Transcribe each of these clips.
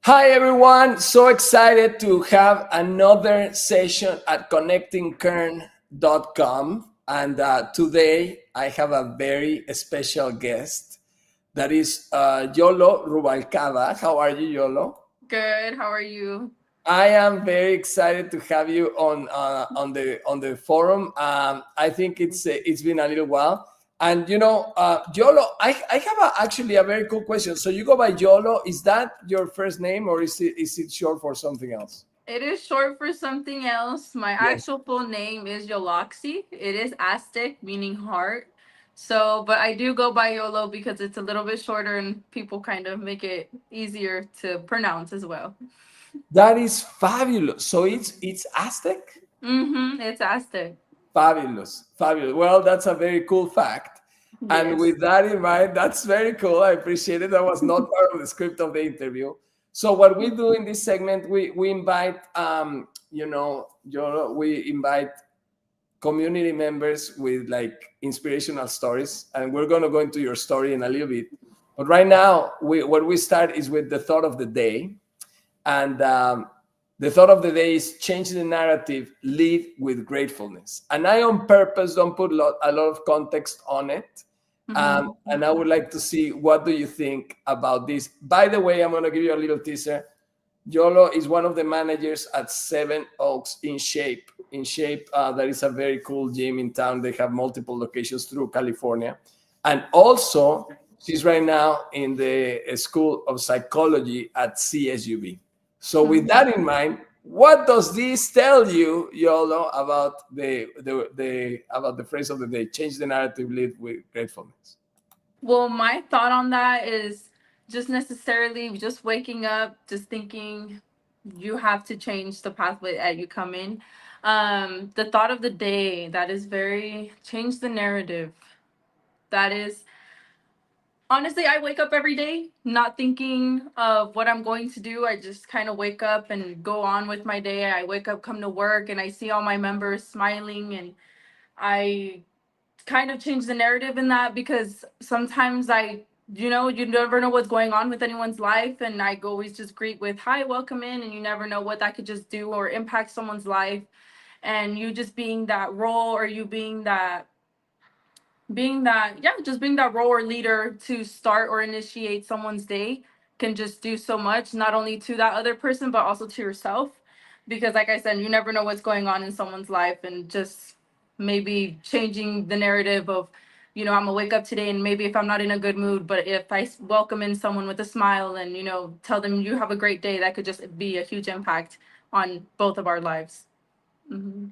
Hi everyone, so excited to have another session at connectingkern.com. And today I have a very special guest that is Yolo Rubalcava. How are you, Yolo? Good. How are you? I am very excited to have you on the forum. I think it's been a little while, and Yolo. I have actually a very cool question. So you go by Yolo. Is that your first name, or is it short for something else? It is short for something else. My Yes. actual full name is Yoloxy. It is Aztec, meaning heart. So, but I do go by Yolo because it's a little bit shorter and people kind of make it easier to pronounce as well. That is fabulous. So it's Aztec. It's Aztec. Fabulous, fabulous. Well, that's a very cool fact. And Yes. with that in mind, that's very cool. I appreciate it. That was not part of the script of the interview. So what we do in this segment, we invite, we invite community members with like inspirational stories, and we're going to go into your story in a little bit. But right now, what we start is with the thought of the day, and the thought of the day is change the narrative, lead with gratefulness. And I, on purpose, don't put a lot of context on it. And I would like to see what do you think about this. By the way, I'm going to give you a little teaser. Yolo is one of the managers at Seven Oaks in Shape. In Shape, that is a very cool gym in town. They have multiple locations through California. And also, she's right now in the School of Psychology at CSUB. So with that in mind, what does this tell you, Yolo, about the phrase of the day? Change the narrative, lead with gratefulness. Well, my thought on that is just necessarily just waking up, just thinking you have to change the pathway that you come in. The thought of the day that is very change the narrative. That is honestly, I wake up every day not thinking of what I'm going to do. I just kind of wake up and go on with my day. I wake up, come to work, and I see all my members smiling, and I kind of change the narrative in that because sometimes you never know what's going on with anyone's life, and I always just greet with hi, welcome in, and you never know what that could just do or impact someone's life. And you just being that role, or you being that role or leader to start or initiate someone's day can just do so much, not only to that other person but also to yourself, because like I said, you never know what's going on in someone's life. And just maybe changing the narrative of, I'm gonna wake up today, and maybe if I'm not in a good mood, but if I welcome in someone with a smile and tell them you have a great day, that could just be a huge impact on both of our lives. Hmm.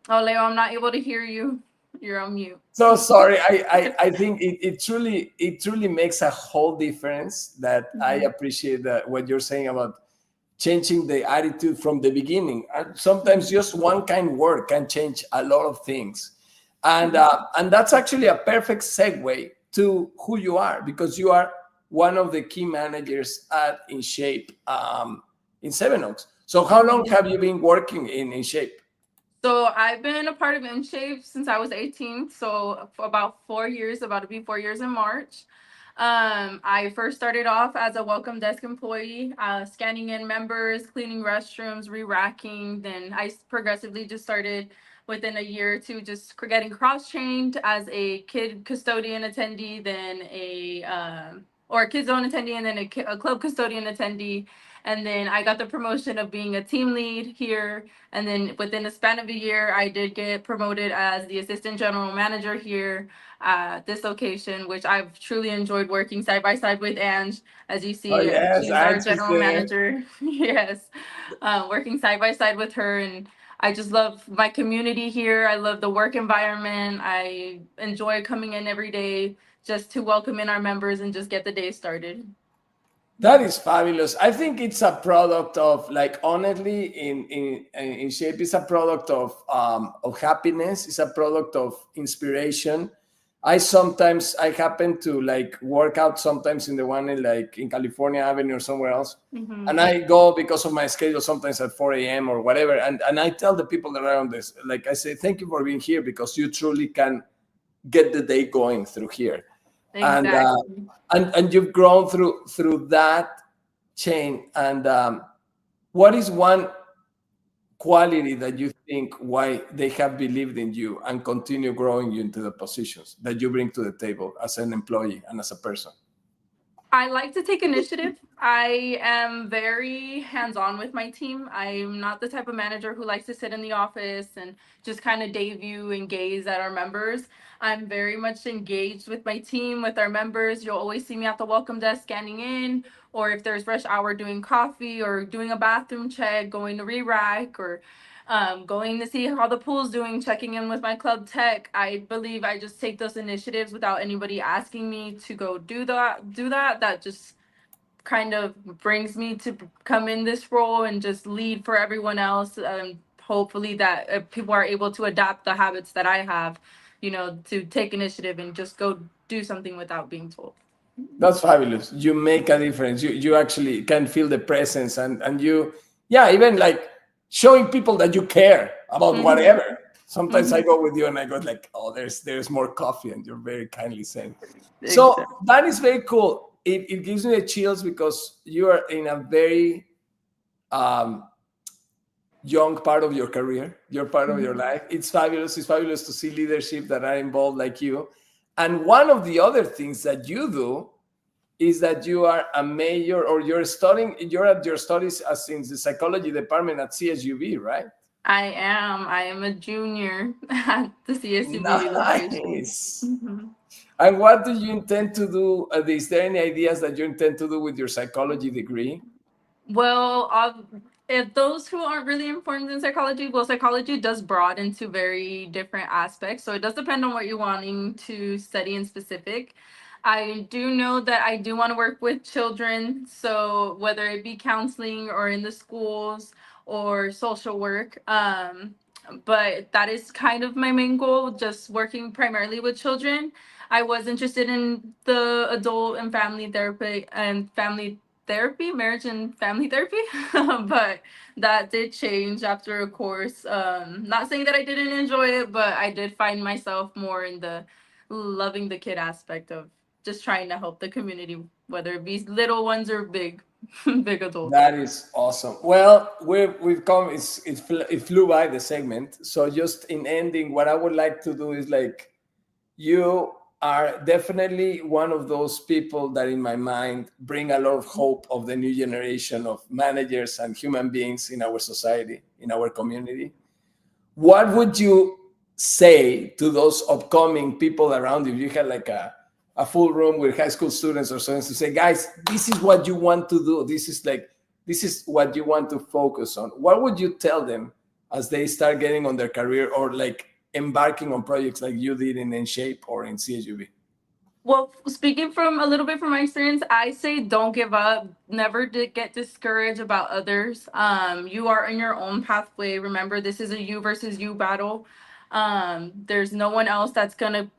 Oh, Leo, I'm not able to hear you. You're on mute. So sorry. I think it truly makes a whole difference. That I Mhm. appreciate that what you're saying about changing the attitude from the beginning. And sometimes just one kind word can change a lot of things. And that's actually a perfect segue to who you are, because you are one of the key managers at In Shape, in Seven Oaks. So how long Mhm. have you been working in Shape? So I've been a part of In Shape since I was 18. So for about 4 years, about to be 4 years in March. I first started off as a welcome desk employee, scanning in members, cleaning restrooms, re-racking. Then I progressively just started within a year or two, just getting cross-trained as a kid custodian attendee, then or a kid zone attendee, and then a club custodian attendee. And then I got the promotion of being a team lead here. And then within the span of a year, I did get promoted as the assistant general manager here at this location, which I've truly enjoyed working side by side with Ange. As you Oh see, yes, she's our Ange is general there. manager. Yes, working side by side with her. And I just love my community here. I love the work environment. I enjoy coming in every day just to welcome in our members and just get the day started. That is fabulous. I think it's a product of, like, honestly, in Shape, it's a product of happiness. It's a product of inspiration. I happen to like work out sometimes in the one in California Avenue or somewhere else, and Mm-hmm. I go because of my schedule sometimes at 4 a.m. or whatever, and I tell the people around this, like, I say thank you for being here, because you truly can get the day going through here. and Exactly. and you've grown through that chain. And what is one quality that you think why they have believed in you and continue growing you into the positions that you bring to the table as an employee and as a person? I like to take initiative. I am very hands on with my team. I'm not the type of manager who likes to sit in the office and just kind of day view and gaze at our members. I'm very much engaged with my team, with our members. You'll always see me at the welcome desk scanning in, or if there's rush hour, doing coffee or doing a bathroom check, going to re rack, or going to see how the pool's doing, checking in with my club tech. I believe I just take those initiatives without anybody asking me to go do that. That just kind of brings me to come in this role and just lead for everyone else. Hopefully that people are able to adapt the habits that I have, to take initiative and just go do something without being told. That's fabulous. You make a difference. You actually can feel the presence, and you, yeah, even like showing people that you care about Mm-hmm. whatever. Sometimes I Mm-hmm. go with you and I go like, oh, there's more coffee, and you're very kindly saying. So Exactly. that is very cool. It gives me the chills because you are in a very um, young part of your career, your part of your Mm-hmm. life. It's fabulous. It's fabulous to see leadership that are involved like you. And one of the other things that you do is that you are a major, or you're at your studies as in the psychology department at CSUB, right? I am a junior at the CSUB location. Nice. Hmm. And what do you intend to do? Is there any ideas that you intend to do with your psychology degree? Well, if those who aren't really informed in psychology, well, psychology does broaden to very different aspects. So it does depend on what you're wanting to study in specific. I do know that I do want to work with children. So whether it be counseling or in the schools or social work. But that is kind of my main goal, just working primarily with children. I was interested in the adult and family therapy, marriage and family therapy. But that did change after a course. Not saying that I didn't enjoy it, but I did find myself more in the loving the kid aspect of just trying to help the community, whether it be little ones or big, big adults. That is awesome. Well, we've come. It flew by the segment. So just in ending, what I would like to do is like, you are definitely one of those people that in my mind bring a lot of hope of the new generation of managers and human beings in our society, in our community. What would you say to those upcoming people around you? If you had like a full room with high school students or students, to say, guys, this is what you want to do, this is what you want to focus on, what would you tell them as they start getting on their career, or like embarking on projects like you did in Shape or in CSUB? Well, speaking from a little bit from my experience, I say don't give up. Never get discouraged about others. You are in your own pathway. Remember, this is a you versus you battle. There's no one else that's gonna,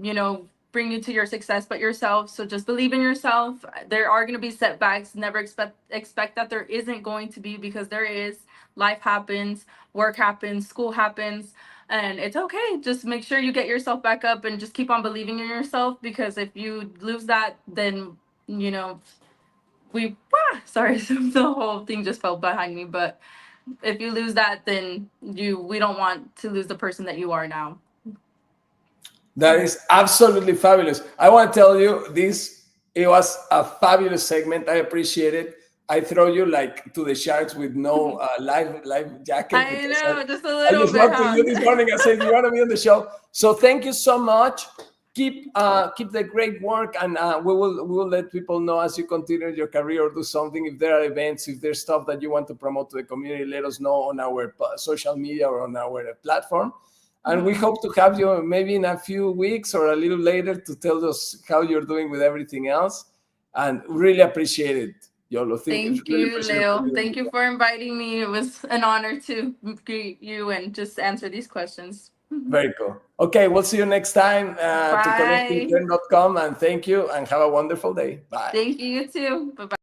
bring you to your success but yourself. So just believe in yourself. There are gonna be setbacks. Never expect that there isn't going to be, because there is. Life happens, work happens, school happens, and it's okay. Just make sure you get yourself back up and just keep on believing in yourself, because if you lose that, then you know sorry, the whole thing just fell behind me. But if you lose that, then we don't want to lose the person that you are now. That is absolutely fabulous. I want to tell you this. It was a fabulous segment. I appreciate it. I throw you like to the sharks with no life jacket I because know, just a I little just bit, wrote to huh? you this morning. I said you want to be on the show. So thank you so much. Keep the great work, and we will let people know as you continue your career or do something. If there are events, if there's stuff that you want to promote to the community, let us know on our social media or on our platform. And we Mhm. hope to have you maybe in a few weeks or a little later to tell us how you're doing with everything else. And really appreciate it, Yolo. Thank Really you, appreciate it for Leo. you. Thank you for inviting me. It was an honor to greet you and just answer these questions. Very cool. Okay, we'll see you next time to Bye. connectingkern.com. And thank you and have a wonderful day. Bye. Thank you, you too. Bye bye.